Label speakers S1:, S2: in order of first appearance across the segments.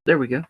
S1: There we go.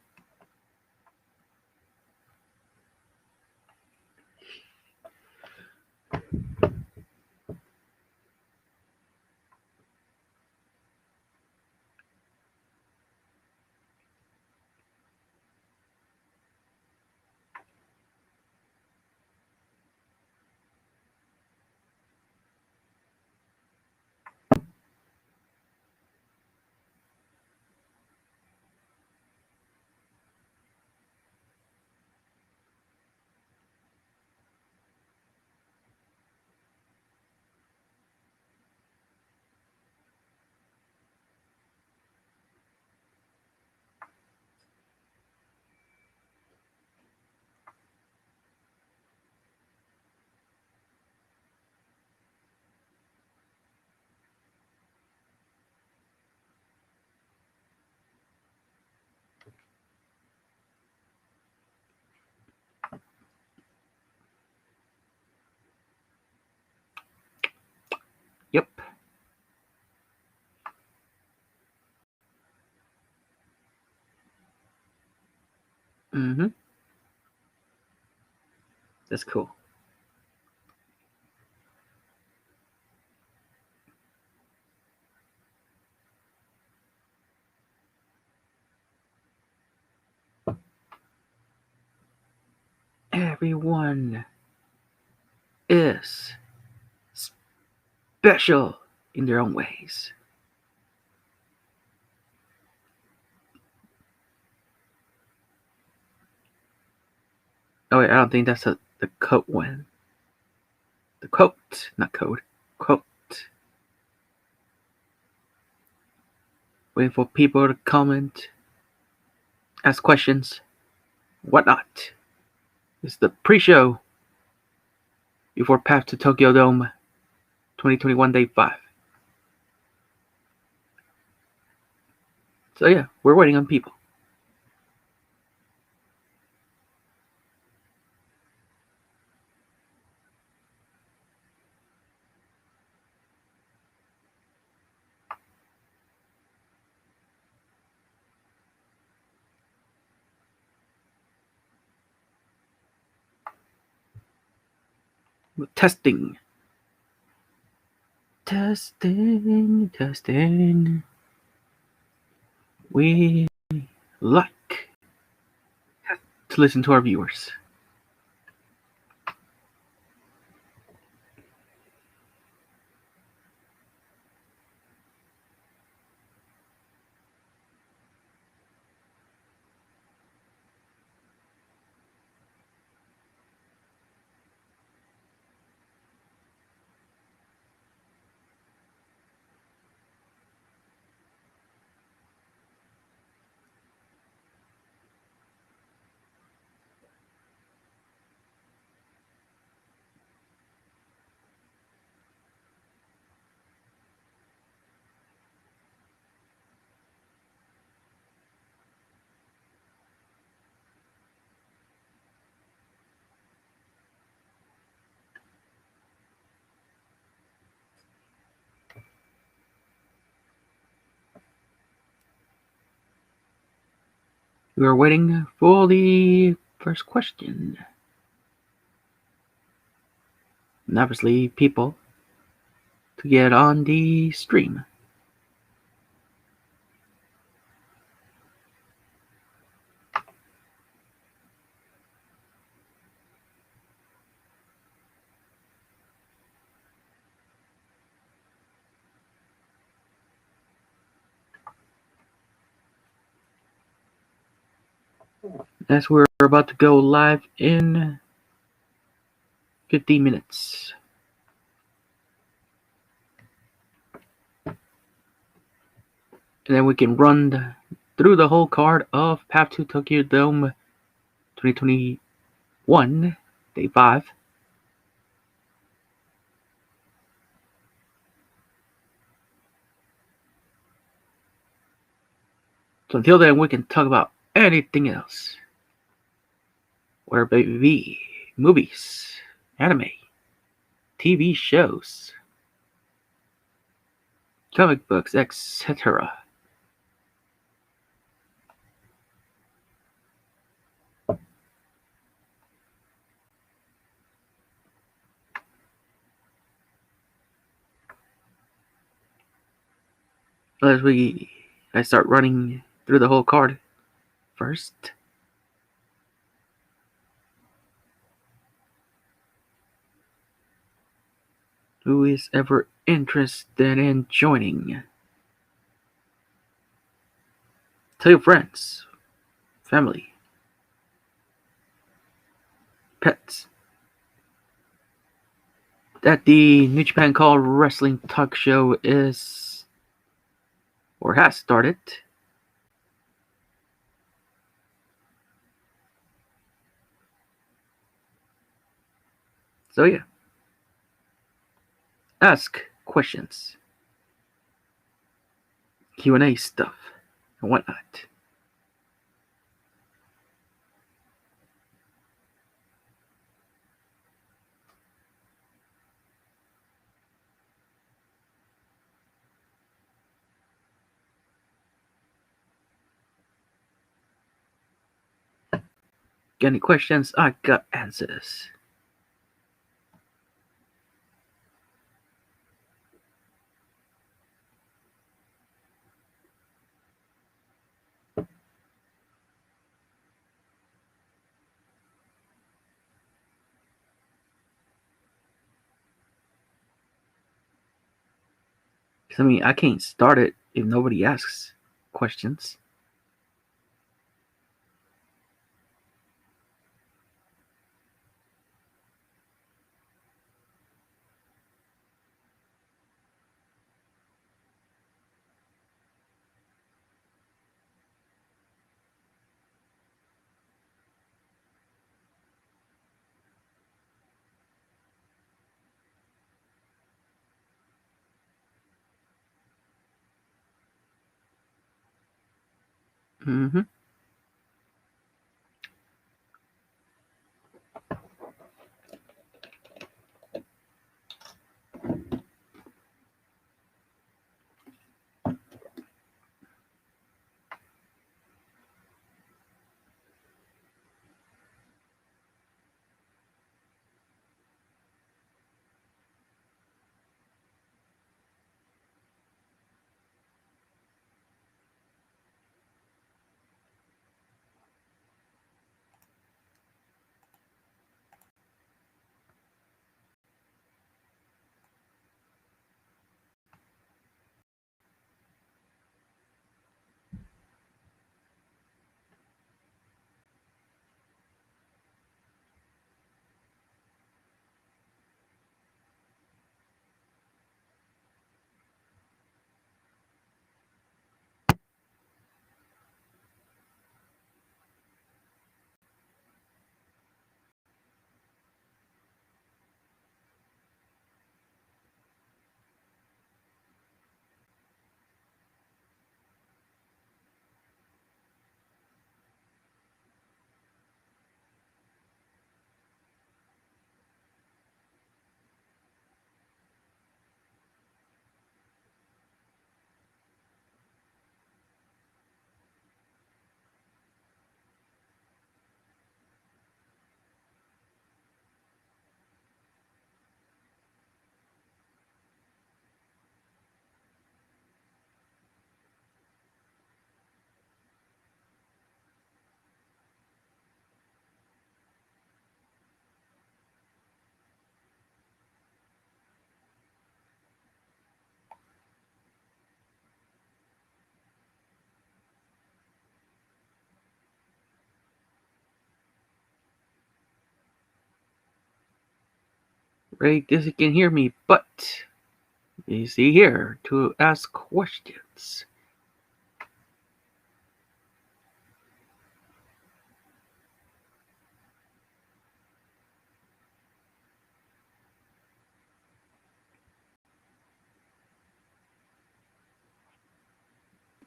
S1: Yep. Mm-hmm. That's cool. Everyone is special in their own ways. Oh wait, I don't think that's the quote one. The quote, not code. Quote. Waiting for people to comment, ask questions, whatnot. It's the pre-show before Path to Tokyo Dome 2021 Day 5. So yeah, we're waiting on people. Testing. Testing. We like to listen to our viewers. We are waiting for the first question. And obviously, people to get on the stream. As we're about to go live in 15 minutes. And then we can run through the whole card of Path to Tokyo Dome 2021, Day 5. So until then, we can talk about anything else. Whether it be movies, anime, TV shows, comic books, etc. I start running through the whole card first. Who is ever interested in joining? Tell your friends, family, pets that the New Japan Call Wrestling Talk Show is or has started. So yeah, ask questions, Q&A stuff, and whatnot. Got any questions? I got answers. I mean, I can't start it if nobody asks questions. Mm-hmm. Ray Dizzy can hear me, but is he here to ask questions?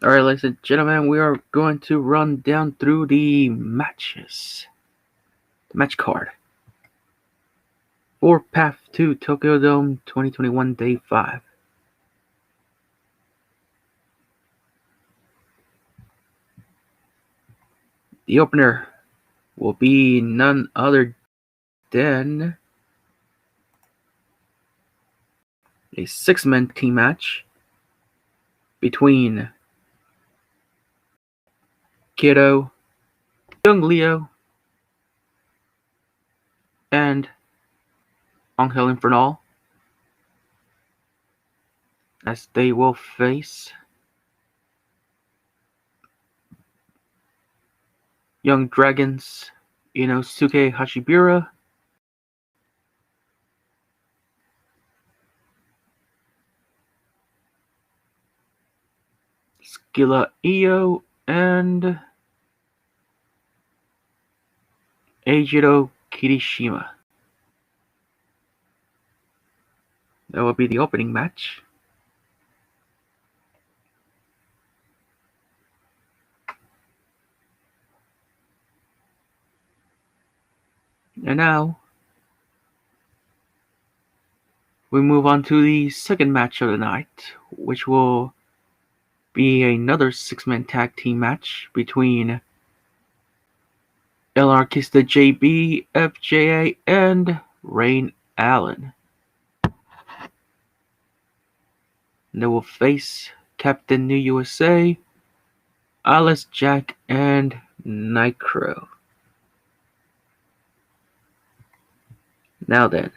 S1: Alright, ladies and gentlemen, we are going to run down through the matches. The match card for Path to Tokyo Dome 2021 Day 5. The opener will be none other than a 6-man team match between Kiddo, Young Leo, and Angel Infernal, as they will face Young Dragons, Inosuke Hashibira, Skilla Io, and Eijiro Kirishima. That will be the opening match. And now, we move on to the second match of the night, which will be another six-man tag team match between El Artista JB, FJA, and Rain Allen. And they will face Captain New USA, Alice Jack, and Nitro. Now then,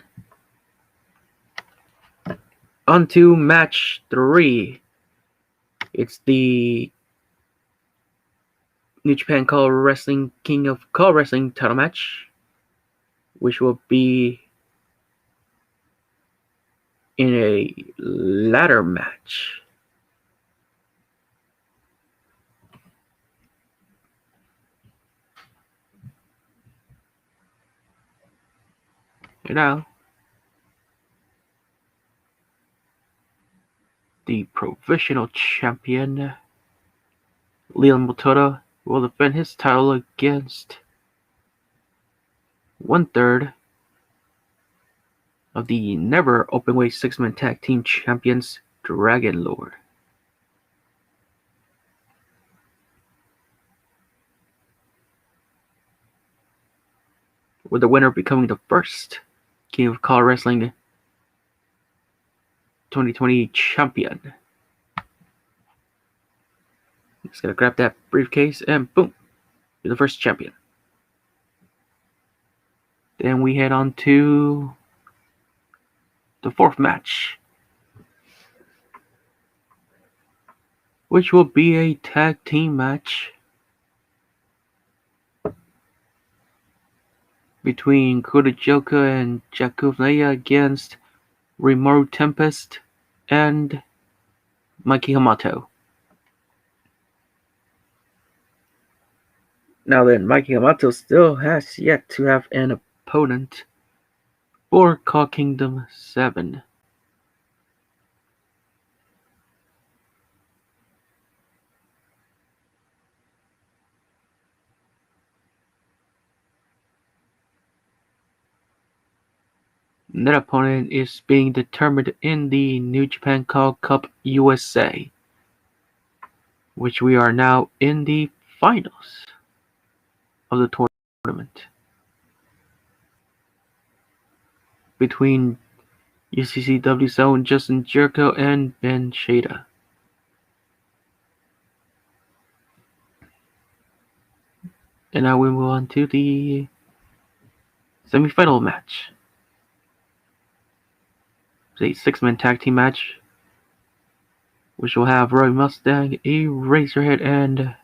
S1: on to match 3. It's the New Japan Call Wrestling King of Call Wrestling title match, which will be in a ladder match. And now, the provisional champion, Leon Motoda, will defend his title against 1/3 of the never openweight six-man tag team champions, Dragon Lord. With the winner becoming the first King of Call Wrestling 2020 champion. Just gotta grab that briefcase and boom, you're the first champion. Then we head on to the fourth match, which will be a tag team match between Kota Joka and Jakub Naya against Rimuru Tempest and Mikey Hamato. Now then, Mikey Hamato still has yet to have an opponent for Call Kingdom 7. That opponent is being determined in the New Japan Call Cup USA, which we are now in the finals of the tournament between UCCW zone Justin Jericho and Ben Shada. And now we move on to the semi-final match. It's a six-man tag team match, which will have Roy Mustang, Eraserhead, and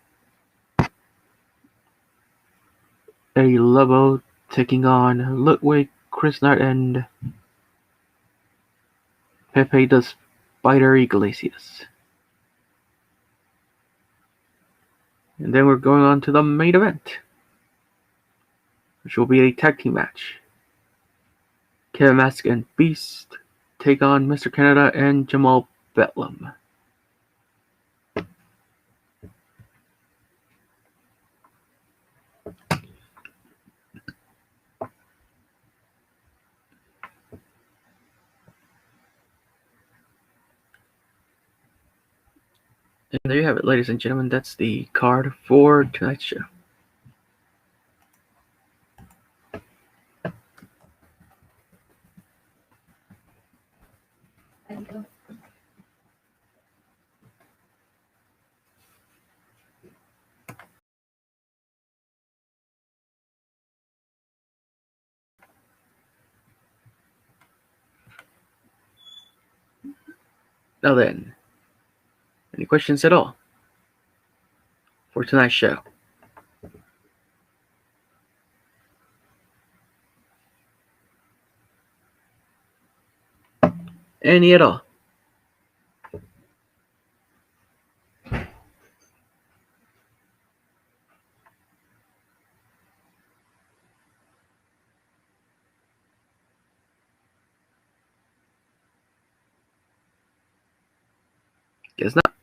S1: Eddie Lobo taking on Ludwig, Chris Knight, and Pepe the Spider Iglesias. And then we're going on to the main event, which will be a tag team match. Kevin Mask and Beast take on Mr. Canada and Jamal Bedlam. And there you have it, ladies and gentlemen. That's the card for tonight's show. Now then, any questions at all for tonight's show? Any at all? Guess not.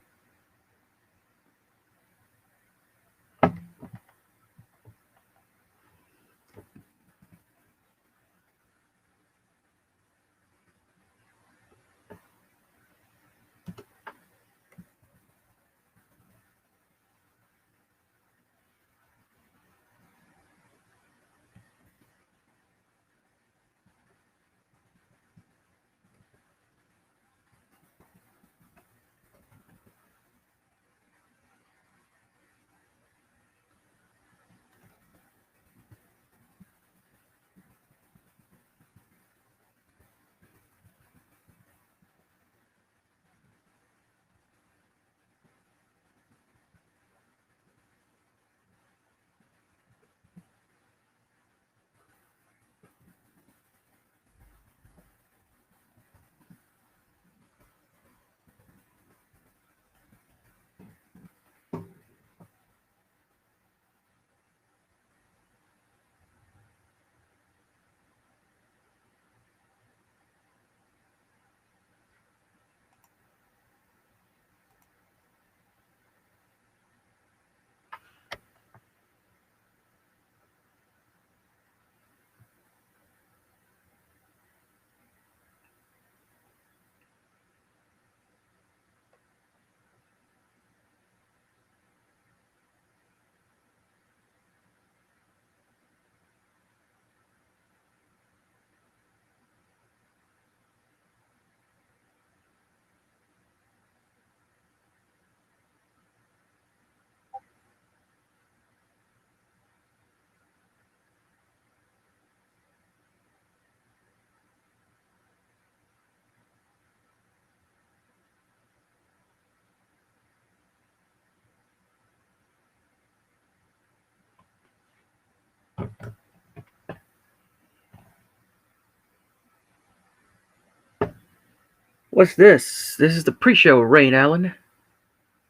S1: What's this? This is the pre-show, Rain Allen,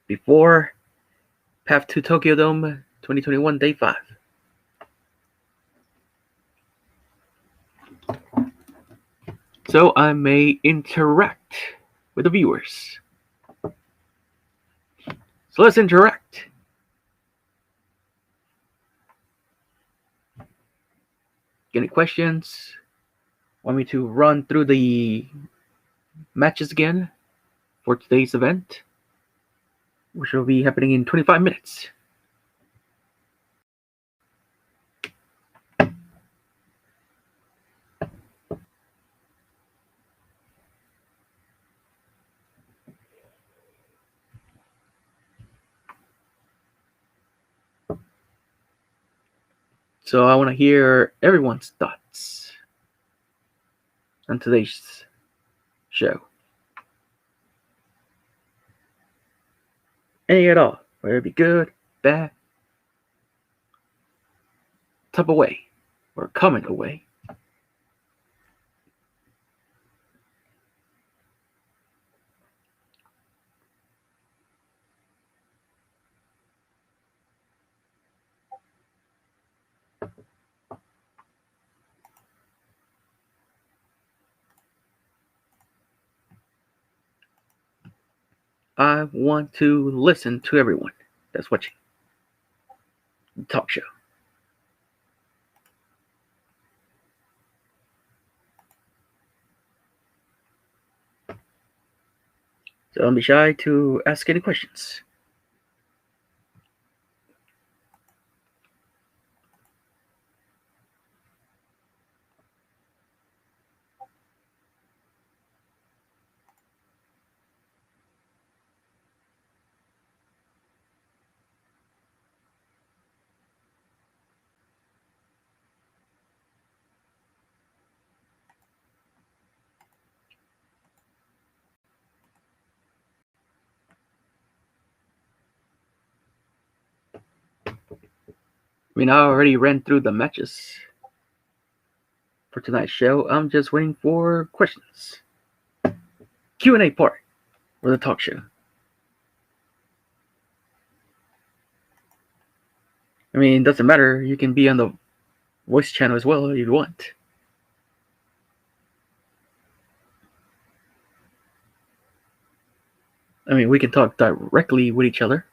S1: before Path to Tokyo Dome 2021 Day 5. So I may interact with the viewers. So let's interact. Any questions? Want me to run through the matches again for today's event, which will be happening in 25 minutes? So I want to hear everyone's thoughts on today's show. Any at all, whether it be good, bad, type of way, or comment away. I want to listen to everyone that's watching the talk show. So don't be shy to ask any questions. I mean, I already ran through the matches for tonight's show. I'm just waiting for questions. Q&A part for the talk show. I mean, it doesn't matter. You can be on the voice channel as well if you want. I mean, we can talk directly with each other.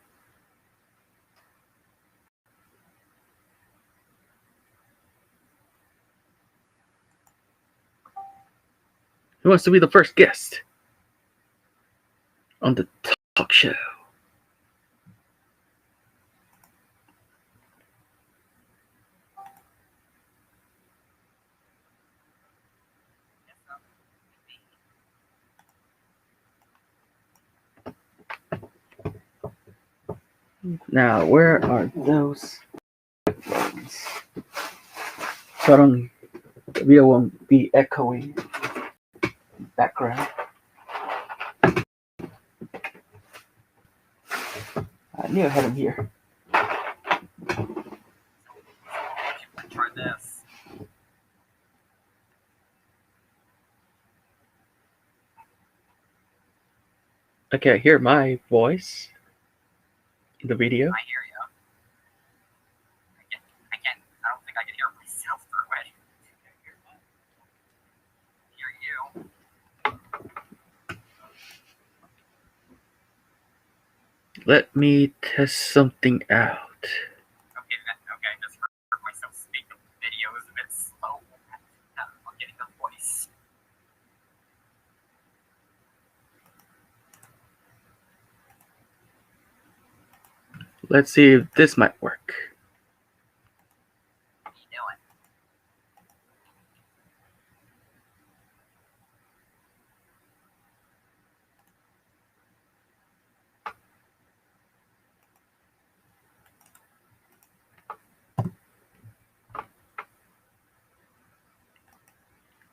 S1: Who wants to be the first guest on the talk show? Now, where are those ones? So the video won't be echoing background. I knew I had him here.
S2: Try this.
S1: I can't hear my voice in the video.
S2: I hear you. I can't. I don't think I can hear myself through it. Hear you.
S1: Let me test something out.
S2: Okay. Just heard myself speak. The video is a bit slow. I'm getting the voice.
S1: Let's see if this might work.
S2: What are you doing?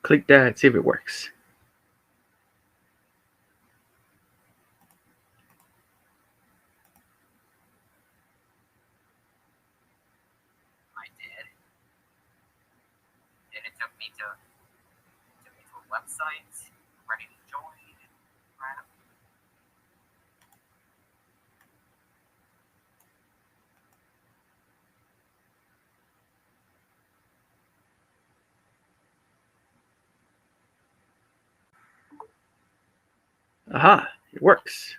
S1: Click that, see if it works.
S2: I did. And it took me to a website. Ready to join. Right.
S1: Aha, it works.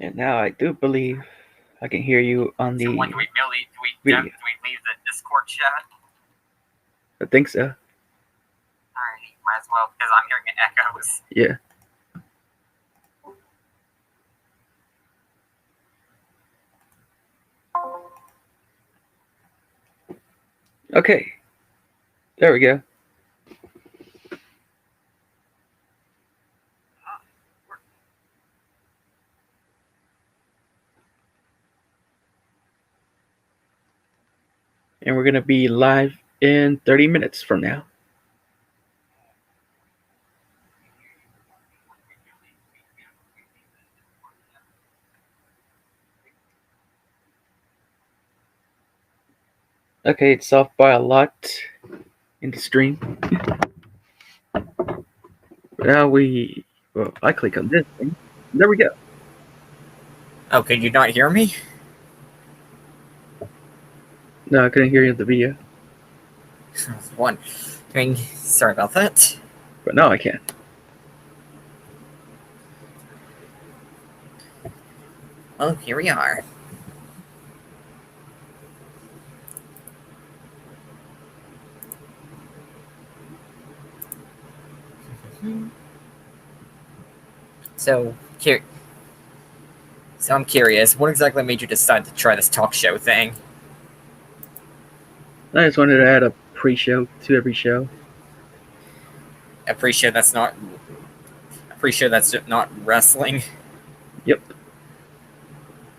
S1: And now I do believe I can hear you on the
S2: So when do we
S1: video.
S2: leave the Discord chat?
S1: I think so.
S2: Alright, might as well, because I'm hearing echoes.
S1: Yeah. Okay. There we go. And we're going to be live in 30 minutes from now. Okay, it's off by a lot in the stream. Now I click on this thing. There we go.
S2: Oh, could you not hear me?
S1: No, I couldn't hear you in the video.
S2: Sorry about that.
S1: But now I can.
S2: Well, here we are. So I'm curious, what exactly made you decide to try this talk show thing?
S1: I just wanted to add a pre-show to every show.
S2: I'm pretty sure that's not wrestling.
S1: Yep.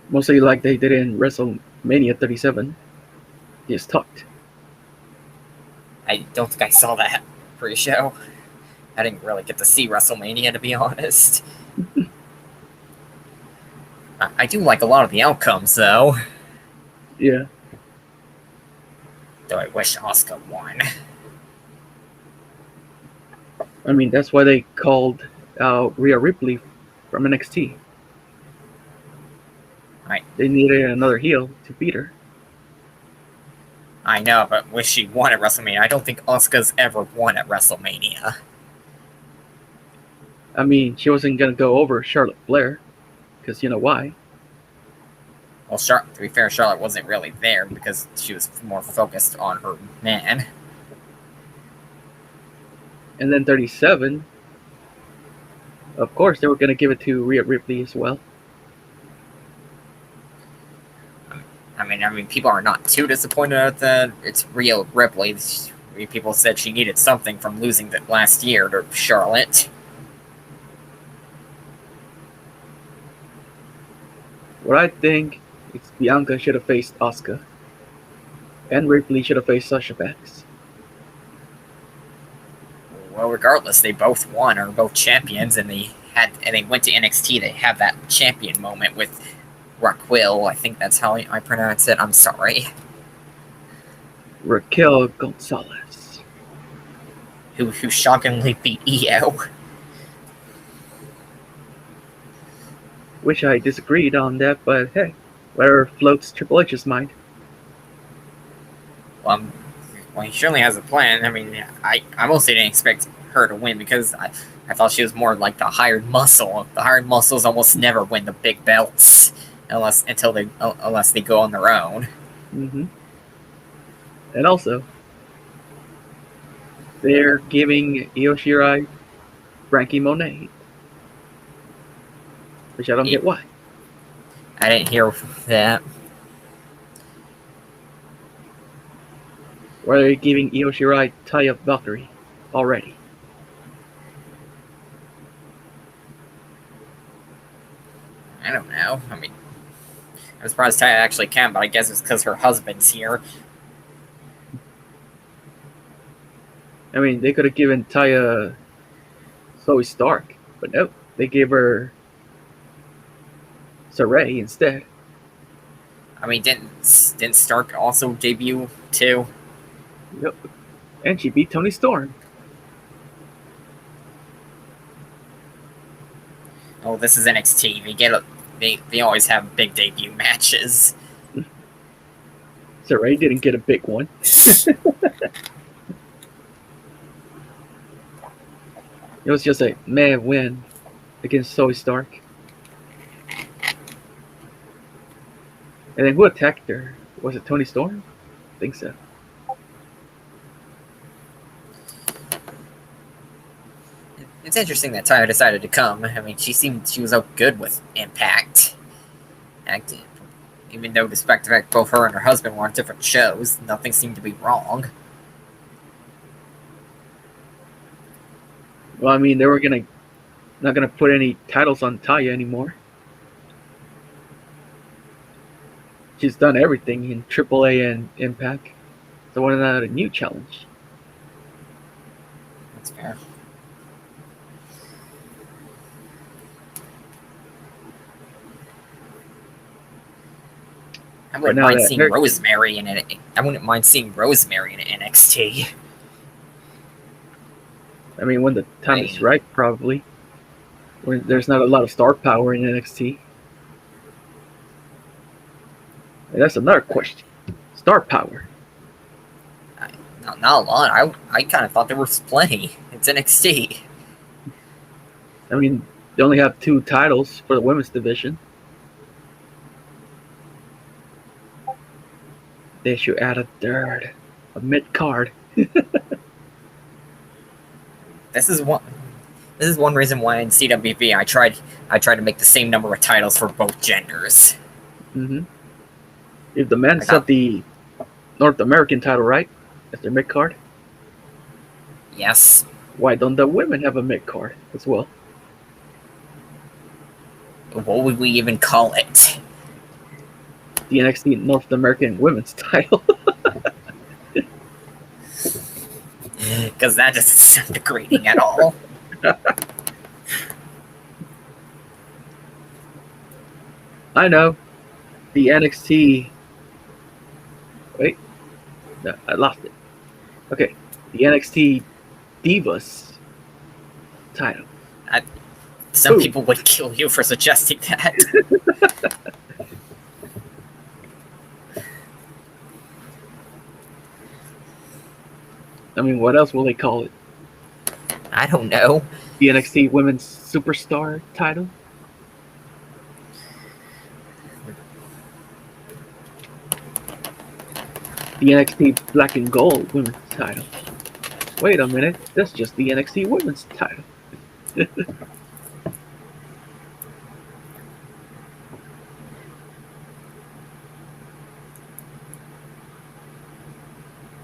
S1: Mostly like they did in WrestleMania 37. They just talked.
S2: I don't think I saw that pre-show. I didn't really get to see WrestleMania, to be honest. I do like a lot of the outcomes, though.
S1: Yeah.
S2: Though I wish Asuka won.
S1: I mean, that's why they called Rhea Ripley from NXT.
S2: Right.
S1: They needed another heel to beat her.
S2: I know, but wish she won at WrestleMania. I don't think Asuka's ever won at WrestleMania.
S1: I mean, she wasn't going to go over Charlotte Flair, because you know why.
S2: Well, to be fair, Charlotte wasn't really there because she was more focused on her man.
S1: And then 37, of course, they were going to give it to Rhea Ripley as well.
S2: I mean, people are not too disappointed that it's Rhea Ripley. People said she needed something from losing that last year to Charlotte.
S1: What I think is Bianca should have faced Asuka, and Ripley should have faced Sasha Banks.
S2: Well, regardless, they both won, or both champions, and they went to NXT. They have that champion moment with Raquel. I think that's how I pronounce it. I'm sorry.
S1: Raquel Gonzalez,
S2: who shockingly beat Io.
S1: Which I disagreed on that, but hey, whatever floats Triple H's mind.
S2: Well, he surely has a plan. I mean, I mostly didn't expect her to win because I thought she was more like the hired muscle. The hired muscles almost never win the big belts unless they go on their own.
S1: Mm-hmm. And also, they're giving Io Shirai Frankie Monet, which I don't get why.
S2: I didn't hear that.
S1: Why are they giving Io Shirai Taya Valkyrie already?
S2: I don't know. I mean, I'm surprised Taya actually can, but I guess it's because her husband's here.
S1: I mean, they could have given Taya Zoe Stark, but nope, they gave her Saray instead.
S2: I mean, didn't Stark also debut too?
S1: Yep, and she beat Toni Storm.
S2: Oh, this is NXT. They always have big debut matches.
S1: Saray didn't get a big one. It was just a meh win against Zoe Stark. And then who attacked her? Was it Toni Storm? I think so.
S2: It's interesting that Taya decided to come. I mean, she was so good with Impact. Even though, despite the fact both her and her husband were on different shows, nothing seemed to be wrong.
S1: Well, I mean, they were not gonna put any titles on Taya anymore. She's done everything in AAA and Impact, so why not a new challenge?
S2: That's fair. I wouldn't mind seeing Rosemary in it. I wouldn't mind seeing Rosemary in NXT. I
S1: mean, when the time is right, probably. When there's not a lot of star power in NXT. And that's another question. Star power.
S2: Not a lot. I kind of thought there was plenty. It's NXT.
S1: I mean, they only have 2 titles for the women's division. They should add a third, a mid-card.
S2: This is one reason why in CWB I tried to make the same number of titles for both genders.
S1: Mm-hmm. If the men have the North American title, right, as their mid-card?
S2: Yes.
S1: Why don't the women have a mid-card as well?
S2: What would we even call it?
S1: The NXT North American Women's title.
S2: Because that doesn't sound degrading at all.
S1: I know. The NXT. Wait. No, I lost it. Okay. The NXT Divas title.
S2: Some
S1: Ooh.
S2: people would kill you for suggesting that.
S1: I mean, what else will they call it?
S2: I don't know.
S1: The NXT Women's Superstar title? The NXT Black and Gold Women's title. Wait a minute, that's just the NXT Women's title.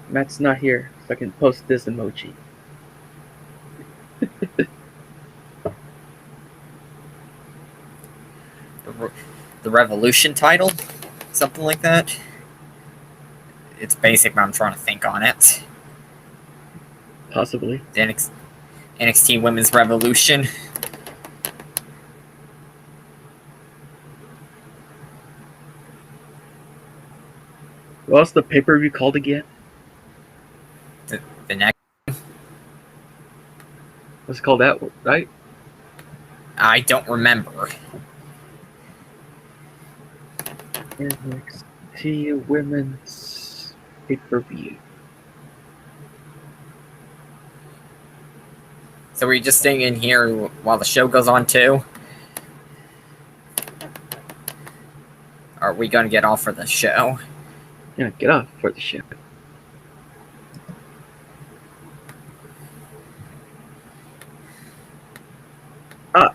S1: Matt's not here, so I can post this emoji.
S2: The Revolution title? Something like that? It's basic, but I'm trying to think on it.
S1: Possibly.
S2: The NXT Women's Revolution.
S1: What's the pay-per-view called again?
S2: The next.
S1: What's it called that, right?
S2: I don't remember.
S1: NXT Women's pay-per-view.
S2: So we're just staying in here while the show goes on too? Are we going to get off for the show?
S1: Yeah, get off for the show.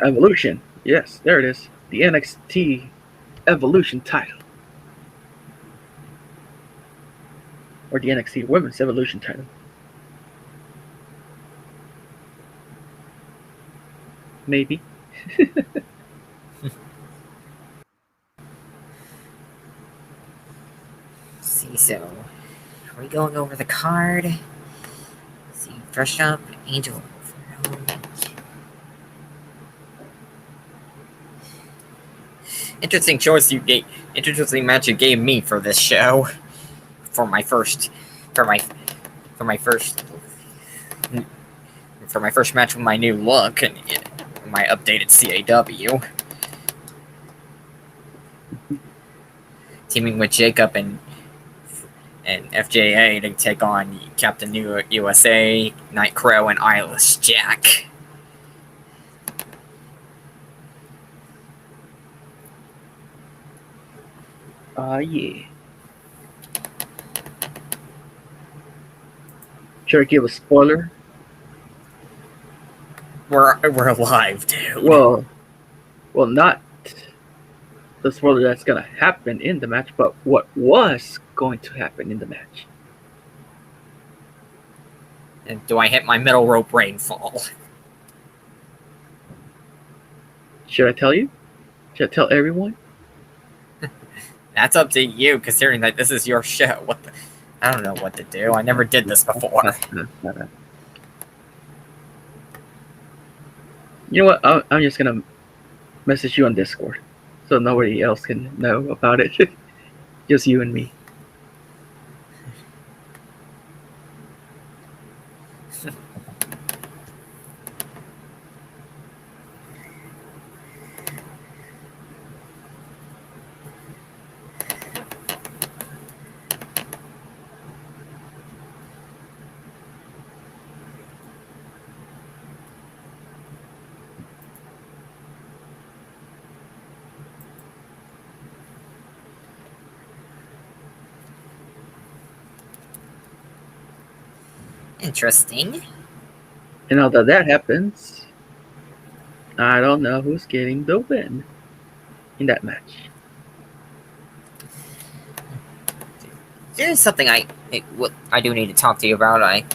S1: Evolution. Yes, there it is. The NXT Evolution title. Or the NXT Women's Evolution title. Maybe.
S2: See, so are we going over the card? See, Fresh Up, Angel. Interesting choice you gave. Interesting match you gave me for this show. For my first match with my new look and my updated CAW. Teaming with Jacob and FJA to take on Captain New USA, Night Crow, and Eyeless Jack.
S1: Yeah. Should I give a spoiler?
S2: We're alive, dude.
S1: Well, not the spoiler that's gonna happen in the match, but what was going to happen in the match.
S2: And do I hit my middle rope rainfall?
S1: Should I tell you? Should I tell everyone?
S2: That's up to you, considering that this is your show. I don't know what to do. I never did this before.
S1: You know what? I'm just gonna message you on Discord, so nobody else can know about it. Just you and me.
S2: Interesting.
S1: And now that happens, I don't know who's getting the win in that match.
S2: There's something I do need to talk to you about. I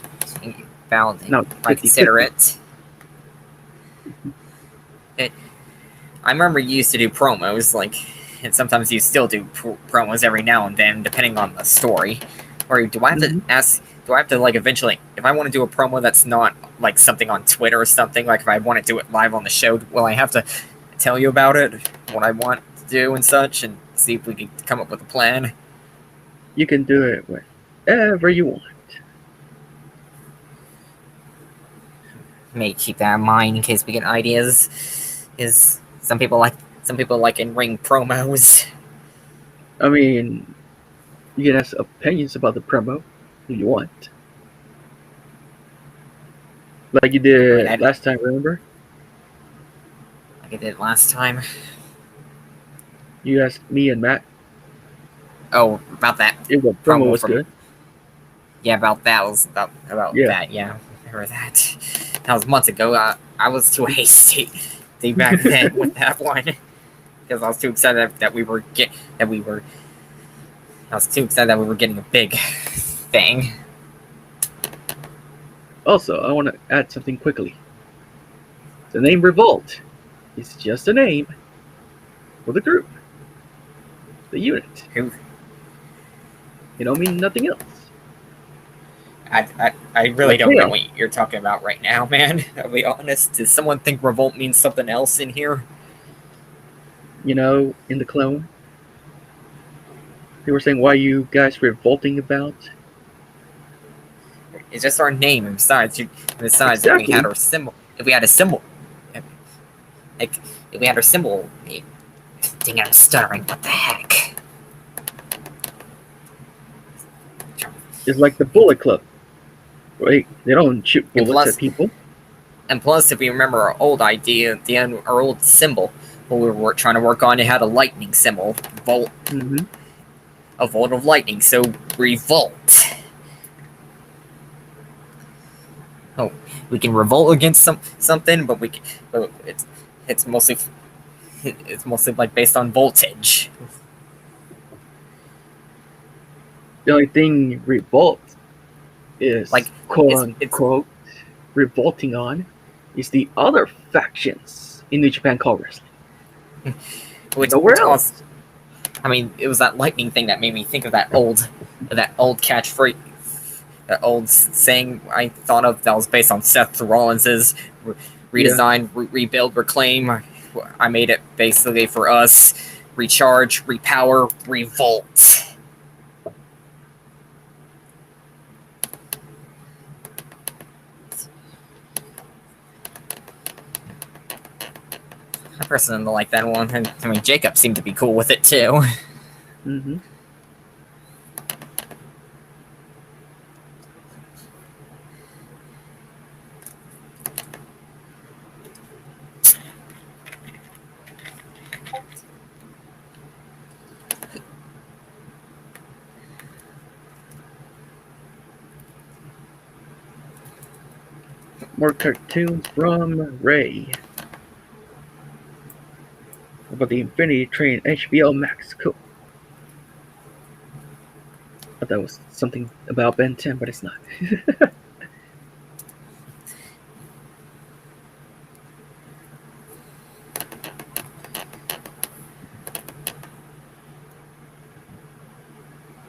S2: consider it. I remember you used to do promos, and sometimes you still do promos every now and then, depending on the story. Or do I have to ask? do I have to like eventually, if I want to do a promo that's not like something on Twitter or something, like if I want to do it live on the show, will I have to tell you about it, what I want to do and such, and see if we can come up with a plan?
S1: You can do it whenever you want.
S2: May keep that in mind in case we get ideas. Is some people like in ring promos.
S1: I mean, you can ask opinions about the promo if you want. Like you did last time, remember?
S2: Like I did last time.
S1: You asked me and Matt.
S2: Oh, about that.
S1: If the promo was good.
S2: Yeah, about that was about that. Yeah, I remember that. That was months ago. I was too hasty back then with that one because I was too excited that we were I was too excited that we were getting a big thing.
S1: Also, I want to add something quickly. The name Revolt is just a name for the group, the unit.
S2: Who?
S1: It don't mean nothing else.
S2: I really don't know what you're talking about right now, man. I'll be honest. Does someone think Revolt means something else in here?
S1: You know, in the clone, they were saying, why are you guys revolting about?
S2: It's just our name. And besides,
S1: Exactly.
S2: if we had our symbol, if we had a symbol, dang it, I'm stuttering. What the heck?
S1: It's like the Bullet Club. Right? They don't shoot bullets at people.
S2: And plus, if you remember our old idea, at the end, our old symbol, what we were trying to work on, it had a lightning symbol, volt, a volt of lightning. So revolt. Oh, we can revolt against something, but it's mostly like based on voltage.
S1: The only thing revolt is
S2: like
S1: quote unquote revolting on is the other factions in New Japan called wrestling. Nowhere else.
S2: I mean, it was that lightning thing that made me think of that old catchphrase, that old saying I thought of that was based on Seth Rollins's redesign, rebuild, reclaim. I made it basically for us: recharge, repower, revolt. I personally like that one. And I mean, Jacob seemed to be cool with it too.
S1: Mm-hmm. More cartoons from Ray. About the Infinity Train HBO Max. Cool. I thought that was something about Ben 10, but it's not.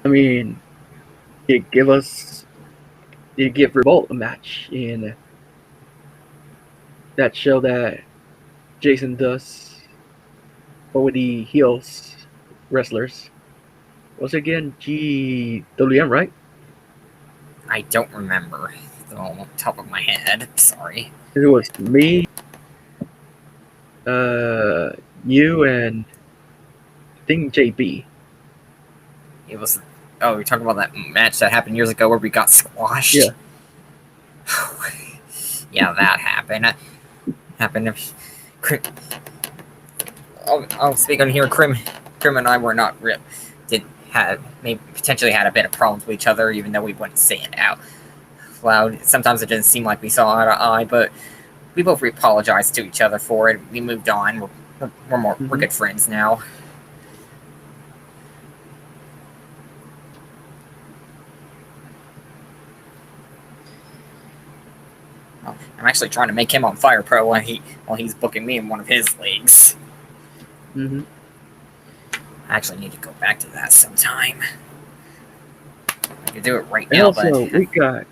S1: I mean, it give Revolt a match in that show that Jason does with the heels wrestlers. Was it again GWM, right?
S2: I don't remember on the top of my head. Sorry.
S1: It was me, you, and I think JB.
S2: It was. Oh, you're talking about that match that happened years ago where we got squashed.
S1: Yeah.
S2: Yeah, that happened. I'll speak on here. Krim and I were not maybe potentially had a bit of problems with each other, even though we wouldn't say it out loud. Sometimes it didn't seem like we saw eye to eye, but we both apologized to each other for it. We moved on. We're good friends now. I'm actually trying to make him on Fire Pro while he's booking me in one of his leagues.
S1: Mm-hmm.
S2: I actually need to go back to that sometime. could do it right
S1: And
S2: now,
S1: also,
S2: but
S1: we got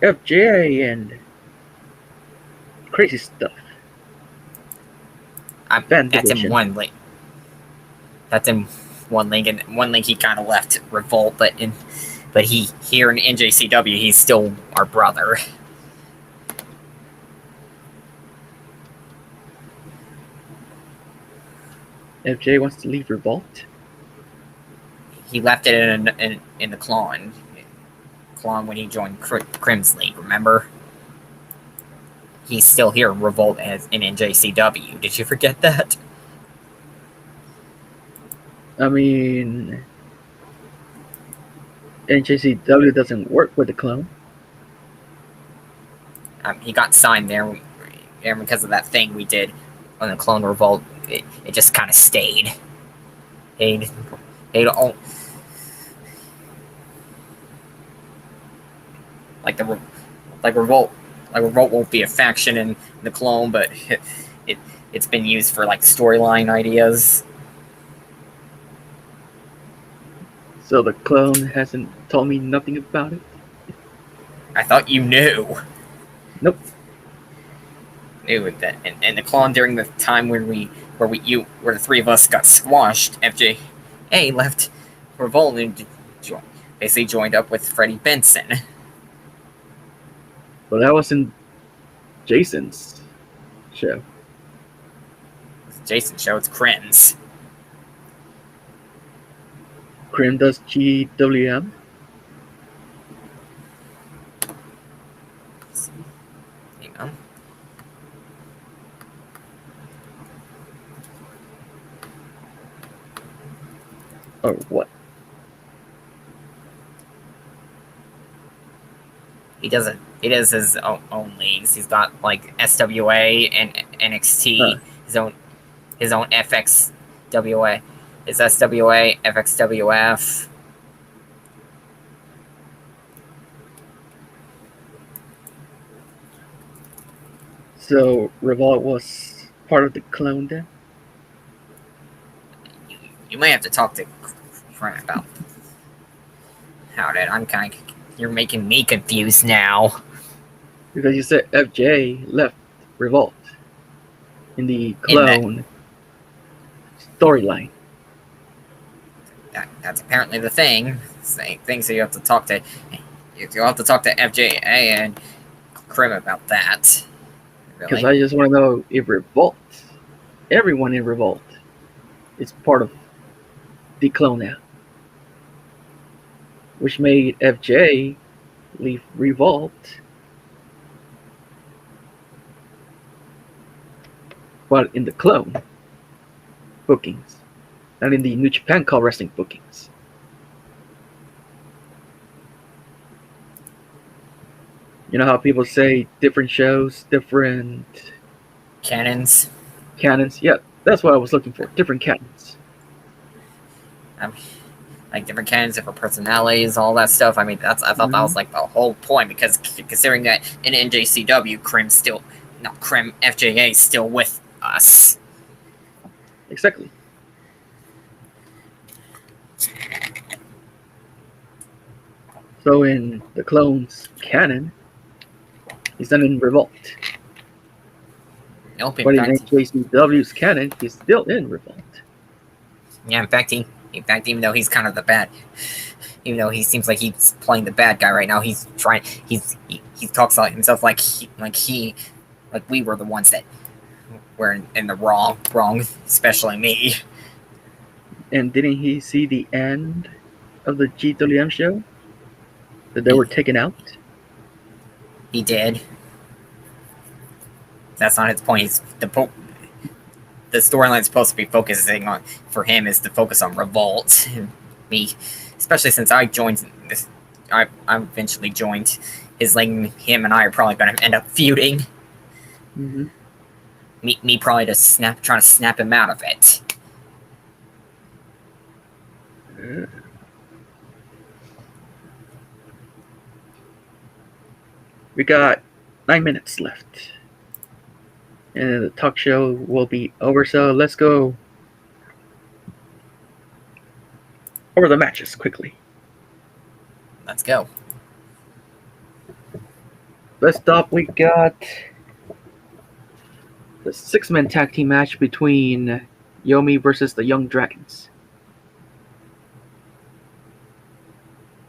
S1: FJ and crazy stuff. Fan
S2: that's in
S1: division.
S2: one link. That's in one link, and one link he kind of left Revolt, but he here in NJCW he's still our brother.
S1: FJ wants to leave Revolt.
S2: He left it in the Klon when he joined Crim's League. Remember, he's still here in Revolt as in NJCW. Did you forget that?
S1: I mean, NJCW doesn't work with the clone.
S2: He got signed there, and because of that thing we did on the Clone Revolt, it just kind of stayed. They don't like Revolt won't be a faction in the Clone, but it's been used for like storyline ideas.
S1: So the clone hasn't told me nothing about it.
S2: I thought you knew.
S1: Nope.
S2: Knew that, and the Clone during the time where the three of us got squashed, FJA left Revolt and basically joined up with Freddie Benson.
S1: Well, that wasn't Jason's show.
S2: It's Jason's show. It's Crim's.
S1: Crim does GWM.
S2: Hang on.
S1: Or what?
S2: He does his own leagues. He's got like SWA and NXT. His own FXWA. His SWA, FXWF.
S1: So Revolt was part of the clone then?
S2: You may have to talk to Crim about how that. You're making me confused now.
S1: Because you said FJ left Revolt in the clone storyline.
S2: That's apparently the thing. Things that you have to talk to. You have to talk to FJA and Crim about that.
S1: Because I just want to know if Revolt, everyone in Revolt, is part of the clone now, which made FJ leave Revolt. But in the clone bookings, not in the New Japan Call Wrestling bookings. You know how people say different shows, different
S2: canons?
S1: Canons? Yeah, that's what I was looking for. Different canons.
S2: Like different canons, different personalities, all that stuff. I mean, I thought that was like the whole point, because considering that in NJCW, FJA is still with us.
S1: Exactly. So in the clone's canon, he's not in Revolt.
S2: Nope.
S1: But in NJCW's canon, he's still in Revolt.
S2: Yeah, in fact, even though he's kind of the bad, even though he seems like he's playing the bad guy right now, he talks about himself like we were the ones that were in the wrong, especially me.
S1: And didn't he see the end of the GWM show? That they were taken out?
S2: He did. That's not his point. The storyline is supposed to be focusing on, for him, is to focus on Revolt. Me, especially since I joined this, I eventually joined his league. Him and I are probably going to end up feuding.
S1: Mm-hmm.
S2: Me probably trying to snap him out of it.
S1: We got 9 minutes left. And the talk show will be over, so let's go over the matches quickly.
S2: Let's go.
S1: First up, we got the 6-man tag team match between Yomi versus the Young Dragons.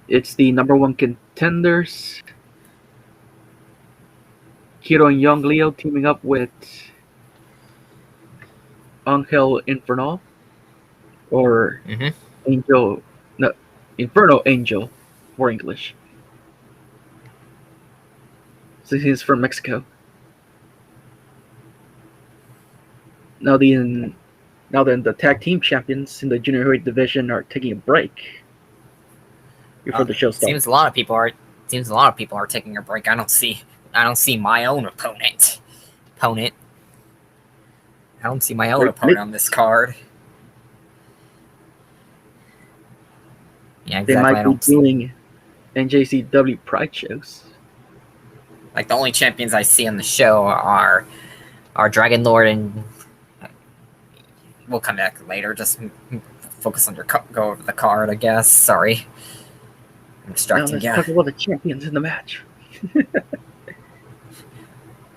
S1: It's the number 1 contenders, Hiro and Young Leo teaming up with Angel Infernal, or Angel, no, Inferno Angel for English. So he's from Mexico. Now then, the tag team champions in the junior heavyweight division are taking a break before the show starts.
S2: Seems a lot of people are taking a break. I don't see my own opponent. I don't see my own opponent on this card. Yeah, exactly.
S1: They might be doing NJCW Pride shows.
S2: Like, the only champions I see on the show are Dragon Lord, and we'll come back later. Just focus on go over the card, I guess. Sorry, I'm distracting you.
S1: Let's talk about the champions in the match.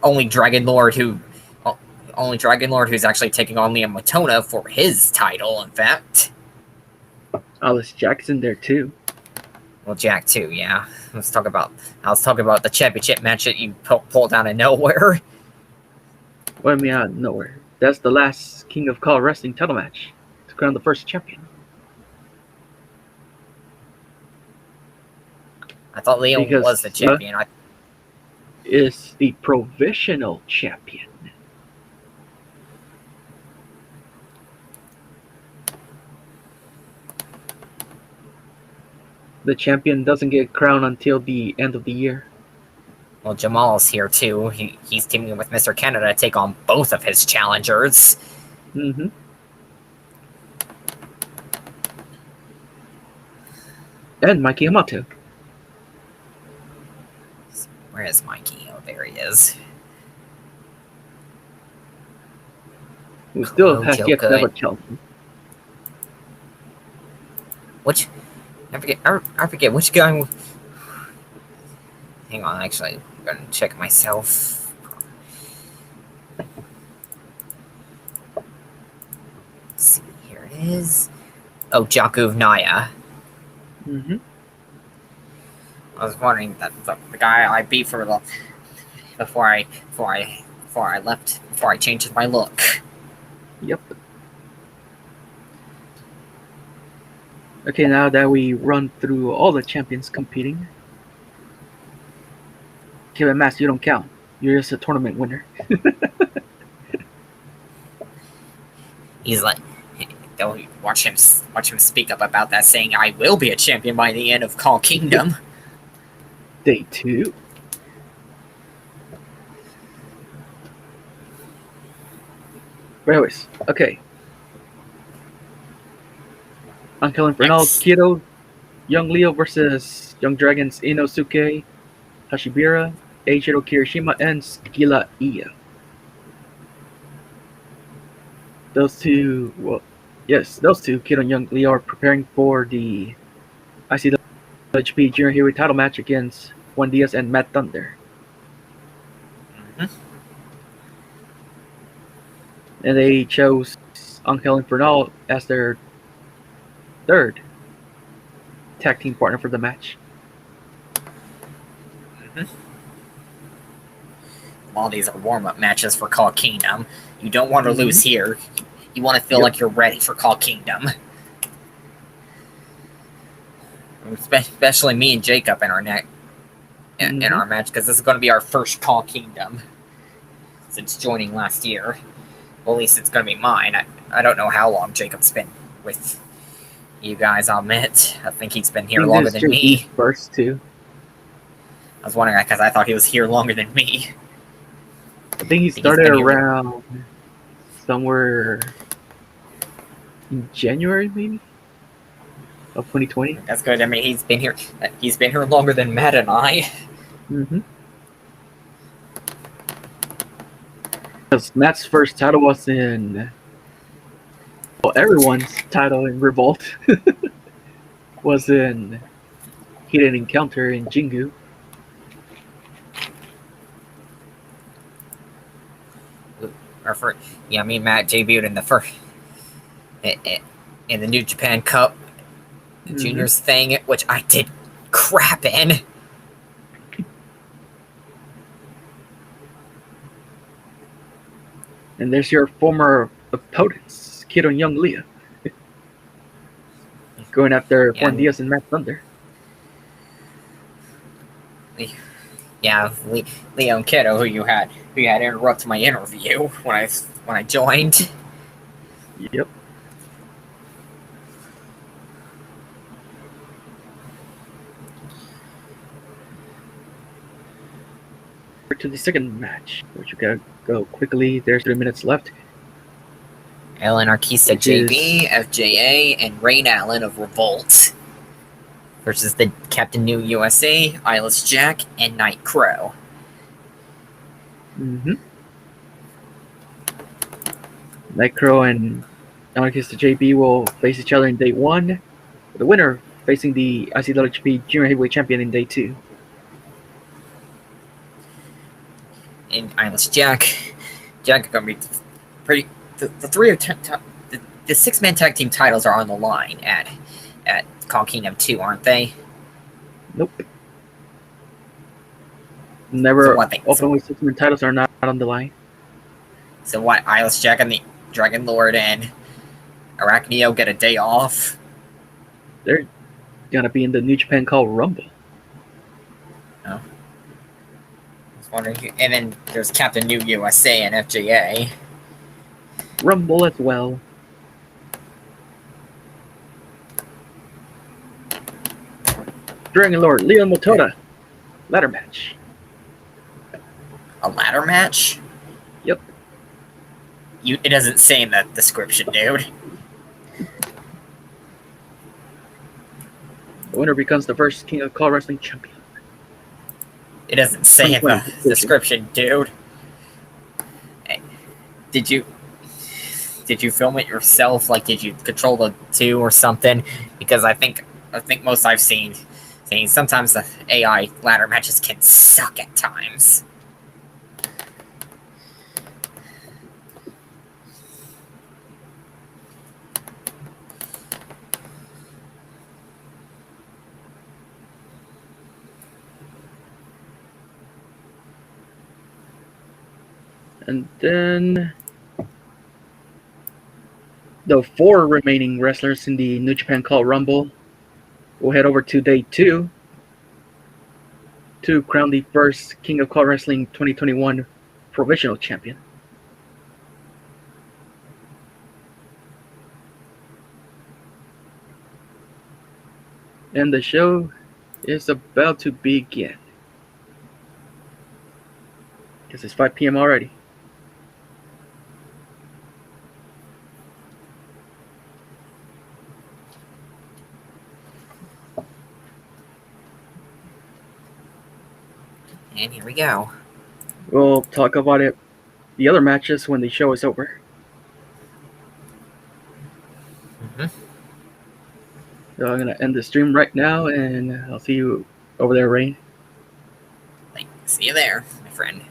S2: Only Dragon Lord who's actually taking on Liam Matona for his title. In fact,
S1: Alice Jackson there too.
S2: Well, Jack too, yeah. Let's talk about the championship match that you pulled out of nowhere.
S1: What do you mean out of nowhere? That's the last King of Call Wrestling title match to crown the first champion.
S2: I thought Liam was the champion.
S1: Is the provisional champion. The champion doesn't get crowned until the end of the year.
S2: Well, Jamal's here too. He's teaming with Mr. Canada to take on both of his challengers.
S1: Mm-hmm. And Mikey Amato.
S2: Where is Mikey? Oh, there he is.
S1: Who still has yet to have a challenge.
S2: Which... I forget which guy... Hang on, actually, I'm going to check myself. Let's see, here it is. Oh, Jakub Naya.
S1: Mm-hmm.
S2: I was wondering that the guy I beat before I changed my look.
S1: Yep. Okay, now that we run through all the champions competing. Kevin Mass, you don't count. You're just a tournament winner.
S2: He's like, don't watch him speak up about that, saying I will be a champion by the end of Call Kingdom.
S1: Day 2. But anyways, okay. Angel Infernal, Kiro, Young Leo versus Young Dragons, Inosuke, Hashibira, Eiichiro Kirishima, and Skilla Iya. Those two, Kiro and Young Leo, are preparing for the ICWHP Junior Heavyweight title match against Juan Diaz and Matt Thunder.
S2: Mm-hmm.
S1: And they chose Angel Infernal as their third tag team partner for the match.
S2: Mm-hmm. All these are warm-up matches for Call Kingdom. You don't want to lose here. You want to feel like you're ready for Call Kingdom. Especially me and Jacob in our in our match, because this is going to be our first Call Kingdom since joining last year. Well, at least it's going to be mine. I don't know how long Jacob's been with you guys, I'll admit. I think he's been here longer than me.
S1: First, too.
S2: I was wondering, because I thought he was here longer than me.
S1: I think he started around somewhere in January, maybe, of 2020.
S2: That's good. I mean, he's been here longer than Matt and I.
S1: Mm-hmm. Because Matt's first title was everyone's title in Revolt was in heated encounter in Jingu.
S2: Me and Matt debuted in the first in the New Japan Cup juniors thing, which I did crap in.
S1: And there's your former opponents, Kid and Young Leo, going after Juan Diaz and Matt Thunder.
S2: Yeah, Leo and Kiddo, who you had interrupted my interview when I joined.
S1: Yep. To the second match, which you gotta go quickly. There's 3 minutes left.
S2: El Anarquista JB, FJA, and Rain Allen of Revolt versus the Captain New USA, Eyeless Jack, and Night Crow.
S1: Night Crow and Anarquista JB will face each other in day 1. The winner facing the ICWP Junior Heavyweight Champion in day 2.
S2: And Eyeless Jack are gonna be pretty. The 6-man tag team titles are on the line at Call Kingdom 2, aren't they?
S1: Nope. Never. Openly 6-man titles are not on the line.
S2: So what? Eyeless Jack and the Dragon Lord and Arachnio get a day off?
S1: They're gonna be in the New Japan Call Rumble.
S2: Oh. I was wondering. And then there's Captain New USA and FJA.
S1: Rumble as well. Dragon Lord, Leon Motoda. Ladder match.
S2: A ladder match?
S1: Yep.
S2: It doesn't say in that description, dude.
S1: The winner becomes the first King of Call Wrestling champion.
S2: It doesn't say in the description, dude. Hey, did you film it yourself? Like, did you control the 2 or something? Because I think most I've seen sometimes the AI ladder matches can suck at times.
S1: And then the 4 remaining wrestlers in the New Japan Call Rumble will head over to day 2 to crown the first King of Call Wrestling 2021 provisional champion. And the show is about to begin. Because it's 5 p.m. already.
S2: And here we go.
S1: We'll talk about the other matches when the show is over. So I'm going to end the stream right now, and I'll see you over there, Rain.
S2: See you there, my friend.